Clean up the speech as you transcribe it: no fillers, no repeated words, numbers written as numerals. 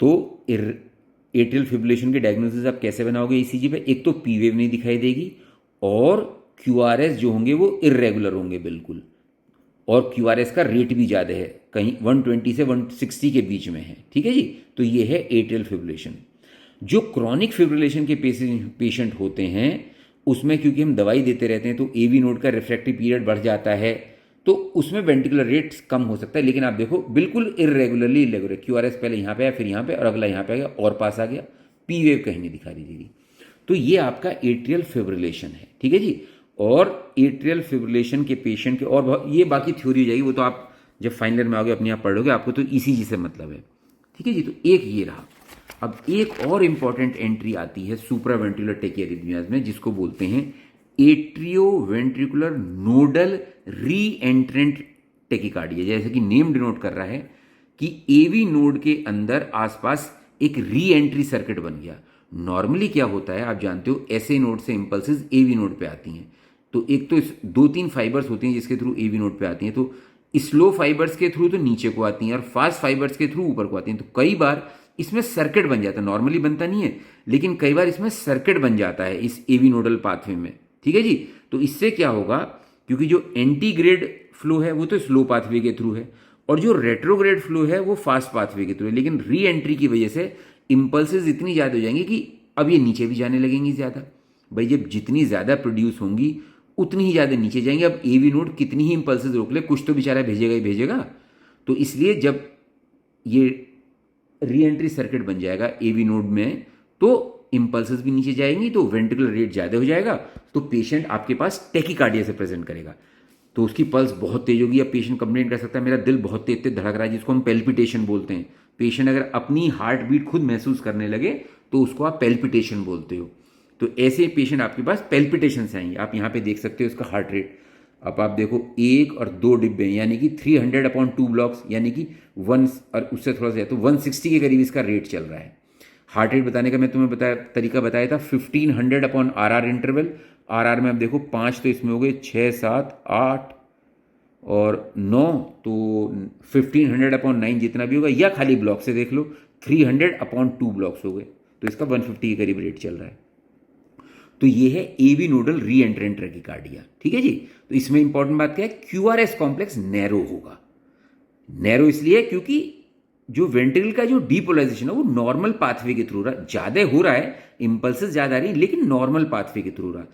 तो atrial fibrillation के diagnosis आप कैसे बनाओगे ईसीजी पे? एक तो पी वेव नहीं दिखाई देगी और क्यूआरएस जो होंगे वो इर्रेगुलर होंगे बिल्कुल, और क्यूआरएस का रेट भी ज़्यादा है, कहीं 120 से 160 के बीच में है। ठीक है जी, तो ये है एट्रियल फिब्रिलेशन। जो क्रॉनिक फिब्रिलेशन के पेशेंट होते हैं उसमें क्योंकि हम दवाई देते रहते हैं तो एवी नोड का रिफ्रैक्टिव पीरियड बढ़ जाता है, तो उसमें वेंटिकुलर रेट कम हो सकता है। लेकिन आप देखो बिल्कुल इरेगुलरली इरेगुलर, क्यूआरएस पहले यहाँ पे आया, फिर यहाँ पे, और अगला यहाँ पे आ गया और पास आ गया, पी वेव कहीं नहीं दिखा दीजिएगी। तो ये आपका एट्रियल फिब्रिलेशन है। ठीक है जी। और एट्रियल फिब्रिलेशन के पेशेंट के और ये बाकी थ्योरी हो जाएगी, वो तो आप जब फाइनल में आओगे अपने आप पढ़ लोगे, आपको तो ईसीजी से मतलब है। ठीक है जी। तो एक ये रहा। अब एक और इंपॉर्टेंट एंट्री आती है सुप्रावेंट्रिकुलर टेकियारिथमियाज में, जिसको बोलते हैं एट्रियोवेंट्रिकुलर नोडल री एंट्रेंट टेकिकार्डिया। जैसे कि नेम डिनोट कर रहा है कि एवी नोड के अंदर आसपास एक री एंट्री सर्किट बन गया। नॉर्मली क्या होता है आप जानते हो, ऐसे नोड से इंपल्सेस एवी नोड पे आती हैं। तो एक तो 2-3 फाइबर्स होती हैं जिसके थ्रू एवी नोड पे आती हैं। तो स्लो फाइबर्स के थ्रू तो नीचे को आती हैं और फास्ट फाइबर्स के थ्रू ऊपर को आती हैं। तो कई बार इसमें सर्किट बन जाता है, नॉर्मली बनता नहीं है लेकिन कई बार इसमें सर्किट बन जाता है इस एवी नोडल पाथवे में। ठीक है जी। तो इससे क्या होगा, क्योंकि जो एंटीग्रेड फ्लो है वो तो स्लो पाथवे के थ्रू है और जो रेट्रोग्रेड फ्लो है वो फास्ट पाथवे के थ्रू है, लेकिन री एंट्री की वजह से इंपल्सेस इतनी ज़्यादा हो जाएंगी कि अब ये नीचे भी जाने लगेंगी ज़्यादा। भाई जब जितनी ज़्यादा प्रोड्यूस होंगी उतनी ही ज़्यादा नीचे जाएंगे। अब एवी नोड कितनी ही इंपल्सेस रोक ले, कुछ तो बेचारा भेजेगा ही भेजेगा। तो इसलिए जब ये री एंट्री सर्किट बन जाएगा एवी नोड में तो इंपल्सेस भी नीचे जाएंगी, तो वेंट्रिकुलर रेट ज़्यादा हो जाएगा, तो पेशेंट आपके पास टैकीकार्डिया से प्रेजेंट करेगा। तो उसकी पल्स बहुत तेज होगी। अब पेशेंट कंप्लेंट कर सकता है मेरा दिल बहुत तेज तेज धड़क रहा है, जिसको हम पेल्पिटेशन बोलते हैं। पेशेंट अगर अपनी हार्ट बीट खुद महसूस करने लगे तो उसको आप पेल्पिटेशन बोलते हो। तो ऐसे पेशेंट आपके पास पेल्पिटेशन से आएंगे। आप यहाँ पे देख सकते हो उसका हार्ट रेट। अब आप देखो 1 और 2 डिब्बे यानी कि 300/2 ब्लॉक्स यानी कि 1 और उससे थोड़ा सा तो 160 के करीब इसका रेट चल रहा है। हार्ट रेट बताने का मैं तुम्हें तरीका बताया था 1500/RR इंटरवल। RR में अब देखो 5 तो इसमें हो गए, 6, 7, 8 और 9, तो 1500/9 जितना भी होगा, या खाली ब्लॉक से देख लो 300/2 ब्लॉक्स हो गए, तो इसका 150 के करीब रेट चल रहा है। तो ये है एवी नोडल री एंट्रेंट टैकीकार्डिया। ठीक है जी। तो इसमें इंपॉर्टेंट बात क्या है, क्यूआरएस कॉम्प्लेक्स नैरो होगा। नैरो इसलिए क्योंकि जो वेंट्रिकल का जो डीपोलराइजेशन है वो नॉर्मल पाथवे के थ्रू रहा, ज्यादा हो रहा है, इंपल्सेस ज्यादा आ रही है लेकिन नॉर्मल पाथवे के थ्रू रहा।